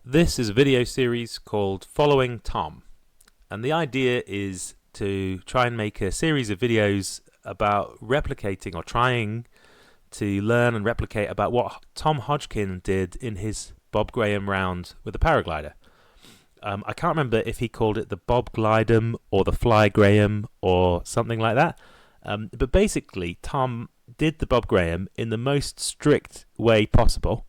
This is a video series called Following Tom, and the idea is to try and make a series of videos about replicating or trying to learn and replicate about what Tom Hodgkin did in his Bob Graham round with a paraglider. I can't remember if he called it the Bob Glidem or the Fly Graham or something like that, but basically Tom did the Bob Graham in the most strict way possible,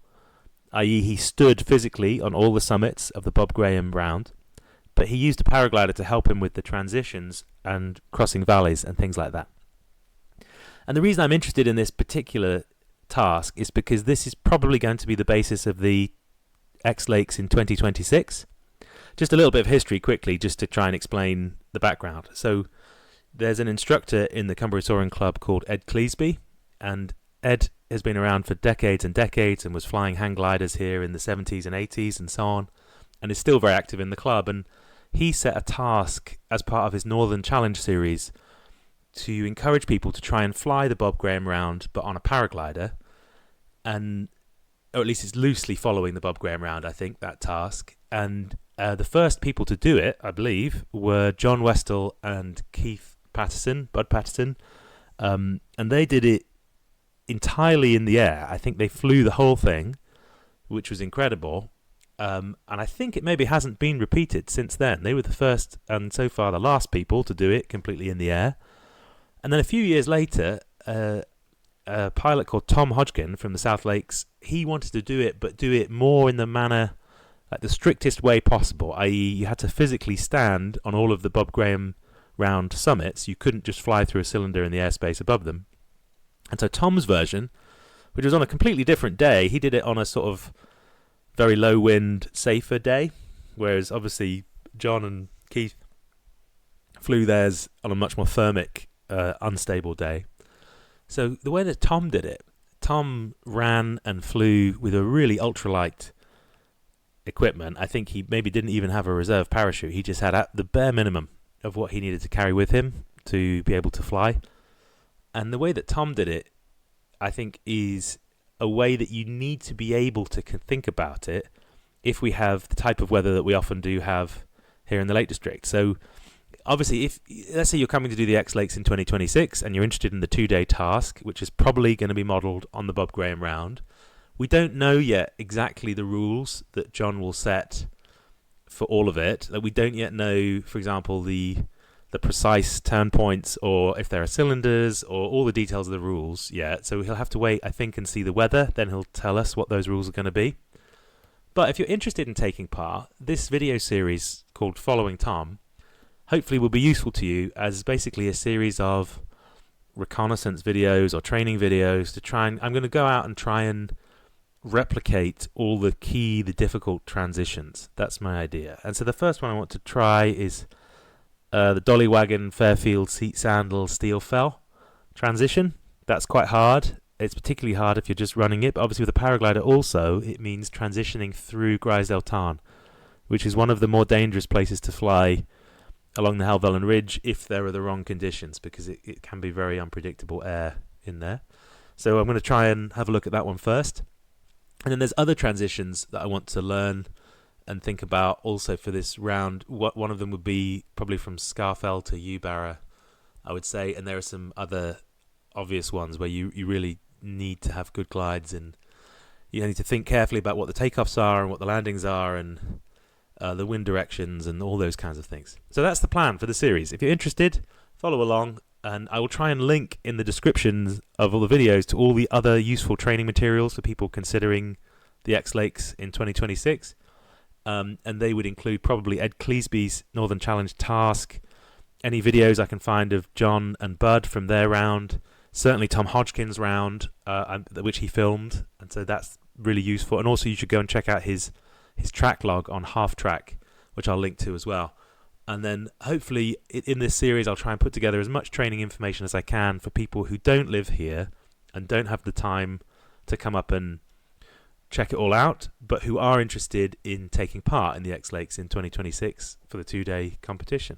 i.e. he stood physically on all the summits of the Bob Graham round, but he used a paraglider to help him with the transitions and crossing valleys and things like that. And the reason I'm interested in this particular task is because this is probably going to be the basis of the X Lakes in 2026. Just a little bit of history quickly, just to try and explain the background. So there's an instructor in the Cumbria Soaring Club called Ed Cleesby, and Ed has been around for decades and decades and was flying hang gliders here in the 70s and 80s and so on, and is still very active in the club. And he set a task as part of his Northern Challenge series to encourage people to try and fly the Bob Graham round, but on a paraglider, and or at least it's loosely following the Bob Graham round, I think, that task. And the first people to do it, I believe, were John Westall and Bud Patterson, and they did it entirely in the air. I think they flew the whole thing, which was incredible. And I think it maybe hasn't been repeated since then. They were the first and so far the last people to do it completely in the air. And then a few years later, a pilot called Tom Hodgkin from the South Lakes, he wanted to do it, but do it more in the manner, like the strictest way possible, i.e. you had to physically stand on all of the Bob Graham round summits. You couldn't just fly through a cylinder in the airspace above them. And so Tom's version, which was on a completely different day, he did it on a sort of very low wind, safer day, whereas obviously John and Keith flew theirs on a much more thermic, unstable day. So the way that Tom did it, Tom ran and flew with a really ultralight equipment. I think he maybe didn't even have a reserve parachute. He just had the bare minimum of what he needed to carry with him to be able to fly. And the way that Tom did it, I think, is a way that you need to be able to think about it if we have the type of weather that we often do have here in the Lake District. So obviously, if let's say you're coming to do the X Lakes in 2026 and you're interested in the 2-day task, which is probably going to be modelled on the Bob Graham round, we don't know yet exactly the rules that John will set for all of it. That we don't yet know, for example, the precise turn points, or if there are cylinders, or all the details of the rules yet. So he'll have to wait, I think, and see the weather. Then he'll tell us what those rules are going to be. But if you're interested in taking part, this video series called Following Tom hopefully will be useful to you as basically a series of reconnaissance videos or training videos to try and... I'm going to go out and try and replicate all the difficult transitions. That's my idea. And so the first one I want to try is the Dolly Wagon Fairfield Seat Sandal Steel Fell transition. That's quite hard. It's particularly hard if you're just running it, but obviously with a paraglider also it means transitioning through Grisdale Tarn, which is one of the more dangerous places to fly along the Helvellyn Ridge if there are the wrong conditions, because it can be very unpredictable air in there. So I'm going to try and have a look at that one first. And then there's other transitions that I want to learn and think about also for this round. One of them would be probably from Scarfell to Ubarra, I would say. And there are some other obvious ones where you really need to have good glides, and you need to think carefully about what the takeoffs are and what the landings are, and the wind directions and all those kinds of things. So that's the plan for the series. If you're interested, follow along, and I will try and link in the descriptions of all the videos to all the other useful training materials for people considering the X Lakes in 2026. And they would include probably Ed Cleesby's Northern Challenge task, any videos I can find of John and Bud from their round, certainly Tom Hodgkin's round, which he filmed, and so that's really useful. And also you should go and check out his track log on Half Track, which I'll link to as well. And then hopefully in this series I'll try and put together as much training information as I can for people who don't live here and don't have the time to come up and check it all out, but who are interested in taking part in the X Lakes in 2026 for the 2-day competition.